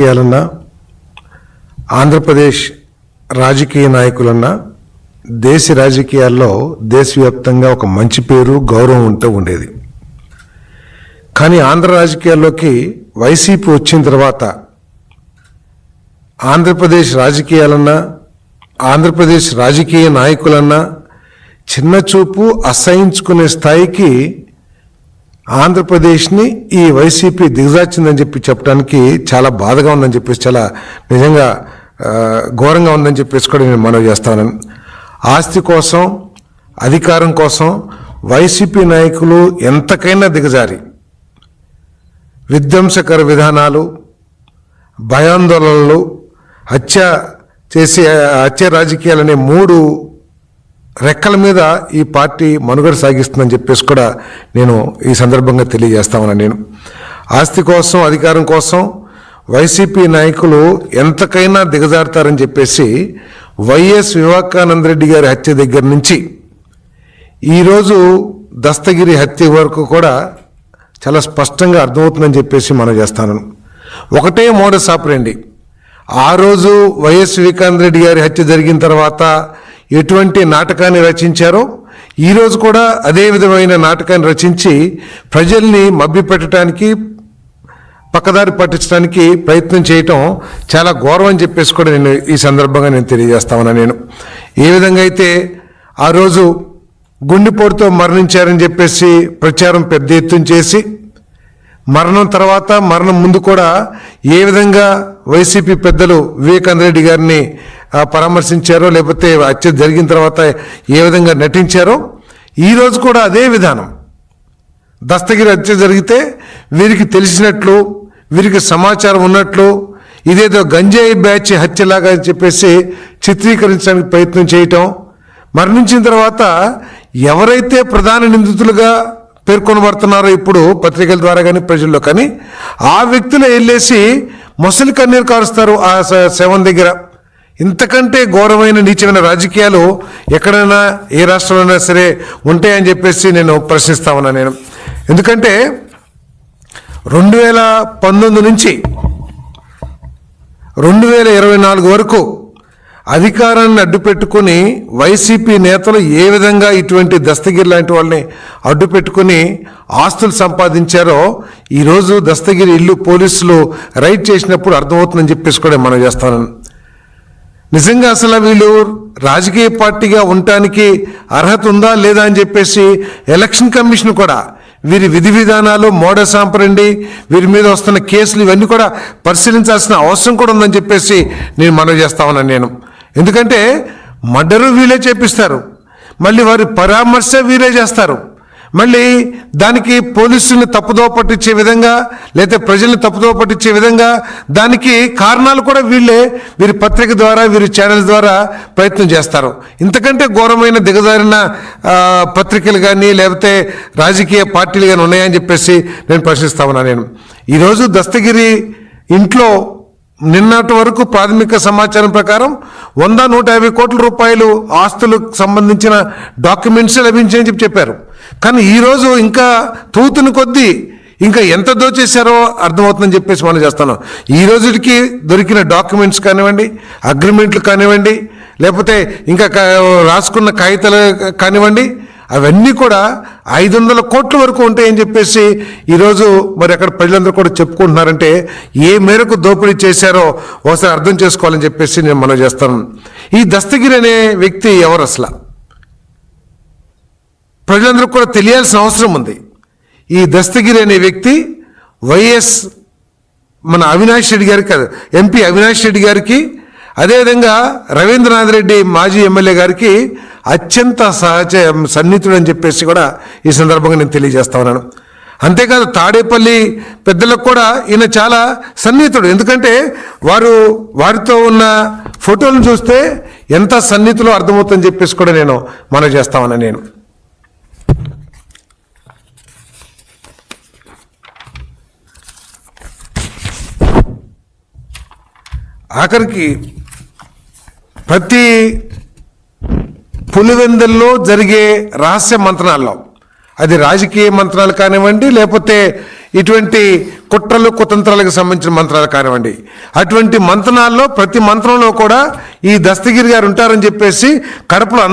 రాజకీయాలన్నా ఆంధ్రప్రదేశ్ రాజకీయ నాయకులన్నా దేశ రాజకీయాల్లో దేశవ్యాప్తంగా ఒక మంచి పేరు గౌరవం ఉంటూ ఉండేది. కానీ ఆంధ్ర రాజకీయాల్లోకి వైసీపీ వచ్చిన తర్వాత ఆంధ్రప్రదేశ్ రాజకీయాలన్నా ఆంధ్రప్రదేశ్ రాజకీయ నాయకులన్నా చిన్న చూపు అసహించుకునే స్థాయికి ఆంధ్రప్రదేశ్ని ఈ వైసీపీ దిగజార్చిందని చెప్పడానికి చాలా బాధగా ఉందని చెప్పేసి, చాలా నిజంగా ఘోరంగా ఉందని చెప్పేసి కూడా నేను మనవి చేస్తాను. ఆస్తి కోసం, అధికారం కోసం వైసీపీ నాయకులు ఎంతకైనా దిగజారి విధ్వంసకర విధానాలు, భయాందోళనలు, హత్య రాజకీయాలనే మూడు రెక్కల మీద ఈ పార్టీ మనుగడ సాగిస్తుందని చెప్పేసి కూడా నేను ఈ సందర్భంగా తెలియజేస్తామని. నేను ఆస్తి కోసం, అధికారం కోసం వైసీపీ నాయకులు ఎంతకైనా దిగజారుతారని చెప్పేసి వైఎస్ వివేకానంద రెడ్డి గారి హత్య దగ్గర నుంచి ఈరోజు దస్తగిరి హత్య వరకు కూడా చాలా స్పష్టంగా అర్థమవుతుందని చెప్పేసి మనం చేస్తాను. ఒకటే మోడస్ ఆపరెండి. ఆ రోజు వైఎస్ వివేకానంద రెడ్డి గారి హత్య జరిగిన తర్వాత ఎటువంటి నాటకాన్ని రచించారో ఈరోజు కూడా అదే విధమైన నాటకాన్ని రచించి ప్రజల్ని మభ్యపెట్టడానికి, పక్కదారి పట్టించడానికి ప్రయత్నం చేయటం చాలా ఘోరం అని చెప్పేసి కూడా నేను ఈ సందర్భంగా నేను తెలియజేస్తామన్నా. నేను ఏ విధంగా అయితే ఆ రోజు గుండెపోటుతో మరణించారని చెప్పేసి ప్రచారం పెద్ద ఎత్తున చేసి, మరణం తర్వాత మరణం ముందు కూడా ఏ విధంగా వైసీపీ పెద్దలు వివేకానంద రెడ్డి గారిని పరామర్శించారో, లేకపోతే హత్య జరిగిన తర్వాత ఏ విధంగా నటించారో ఈరోజు కూడా అదే విధానం. దస్తగిరి హత్య జరిగితే వీరికి తెలిసినట్లు, వీరికి సమాచారం ఉన్నట్లు, ఇదేదో గంజాయి బ్యాచ్ హత్యలాగా చెప్పేసి చిత్రీకరించడానికి ప్రయత్నం చేయటం, మరణించిన తర్వాత ఎవరైతే ప్రధాన నిందితులుగా పేర్కొనబడుతున్నారో ఇప్పుడు పత్రికల ద్వారా కానీ ప్రజల్లో కానీ ఆ వ్యక్తులు వెళ్ళేసి మొసలి కన్నీరు కారుస్తారు ఆ శవం దగ్గర. ఇంతకంటే ఘోరమైన నీచమైన రాజకీయాలు ఎక్కడైనా ఏ రాష్ట్రంలోనైనా సరే ఉంటాయని చెప్పేసి నేను ప్రశ్నిస్తా ఉన్నా. నేను ఎందుకంటే 2019 నుంచి 2024 వరకు అధికారాన్ని అడ్డుపెట్టుకుని వైసీపీ నేతలు ఏ విధంగా ఇటువంటి దస్తగిరి లాంటి వాళ్ళని అడ్డుపెట్టుకుని ఆస్తులు సంపాదించారో ఈరోజు దస్తగిరి ఇల్లు పోలీసులు రైడ్ చేసినప్పుడు అర్థమవుతుందని చెప్పేసి కూడా మనం చేస్తాను. నిజంగా అసలు వీళ్ళు రాజకీయ పార్టీగా ఉండటానికి అర్హత ఉందా లేదా అని చెప్పేసి ఎలక్షన్ కమిషన్ కూడా వీరి విధి విధానాలు, మోడస్ ఆపరెండి, వీరి మీద వస్తున్న కేసులు ఇవన్నీ కూడా పరిశీలించాల్సిన అవసరం కూడా ఉందని చెప్పేసి నేను మనవి చేస్తా ఉన్నాను. నేను ఎందుకంటే మర్డరు వీళ్ళే చేపిస్తారు, మళ్ళీ వారి పరామర్శ వీరే చేస్తారు, మళ్ళీ దానికి పోలీసుల్ని తప్పుదోవ పట్టించే విధంగా లేకపోతే ప్రజల్ని తప్పుదోవ పట్టించే విధంగా దానికి కారణాలు కూడా వీరి పత్రిక ద్వారా, వీరి ఛానల్స్ ద్వారా ప్రయత్నం చేస్తారు. ఇంతకంటే ఘోరమైన దిగజారిన పత్రికలు కానీ లేకపోతే రాజకీయ పార్టీలు కానీ ఉన్నాయని చెప్పేసి నేను ప్రశ్నిస్తా ఉన్నా. నేను ఈరోజు దస్తగిరి ఇంట్లో నిన్నటి వరకు ప్రాథమిక సమాచారం ప్రకారం 100-150 కోట్ల రూపాయలు ఆస్తులకు సంబంధించిన డాక్యుమెంట్స్ లభించాయని చెప్పారు. కానీ ఈరోజు ఇంకా తూతుని కొద్దీ ఇంకా ఎంత దోచేశారో అర్థమవుతుందని చెప్పేసి మనం చేస్తున్నాం. ఈ రోజుకి దొరికిన డాక్యుమెంట్స్ కానివ్వండి, అగ్రిమెంట్లు కానివ్వండి, లేకపోతే ఇంకా రాసుకున్న కాగితాలు కానివ్వండి, అవన్నీ కూడా 500 కోట్ల వరకు ఉంటాయని చెప్పేసి ఈరోజు మరి అక్కడ ప్రజలందరూ కూడా చెప్పుకుంటున్నారంటే ఏ మేరకు దోపిడీ చేశారో ఒకసారి అర్థం చేసుకోవాలని చెప్పేసి నేను మనం చేస్తాను. ఈ దస్తగిరి అనే వ్యక్తి ఎవరు అసలు ప్రజలందరూ కూడా తెలియాల్సిన అవసరం ఉంది. ఈ దస్తగిరి అనే వ్యక్తి వైఎస్ మన అవినాష్ రెడ్డి గారికి, ఎంపీ అవినాష్ రెడ్డి గారికి, అదేవిధంగా రవీంద్రనాథ్ రెడ్డి మాజీ ఎమ్మెల్యే గారికి అత్యంత సన్నిహితుడు అని చెప్పేసి కూడా ఈ సందర్భంగా నేను తెలియజేస్తా ఉన్నాను. అంతేకాదు తాడేపల్లి పెద్దలకు కూడా ఈయన చాలా సన్నిహితుడు. ఎందుకంటే వారితో ఉన్న ఫోటోలను చూస్తే ఎంత సన్నిహితులో అర్థమవుతుందని చెప్పేసి కూడా నేను మనవి చేస్తా ఉన్నాను. నేను ఆఖరికి ప్రతి పులివెందుల్లో జరిగే రహస్య మంత్రాల్లో, అది రాజకీయ మంత్రాలు కానివ్వండి, లేకపోతే ఇటువంటి కుట్రలు కుతంత్రాలకు సంబంధించిన మంత్రాలు కానివ్వండి, అటువంటి మంత్రాల్లో ప్రతి మంత్రంలో కూడా ఈ దస్తగిరి గారు ఉంటారని చెప్పేసి కడపలో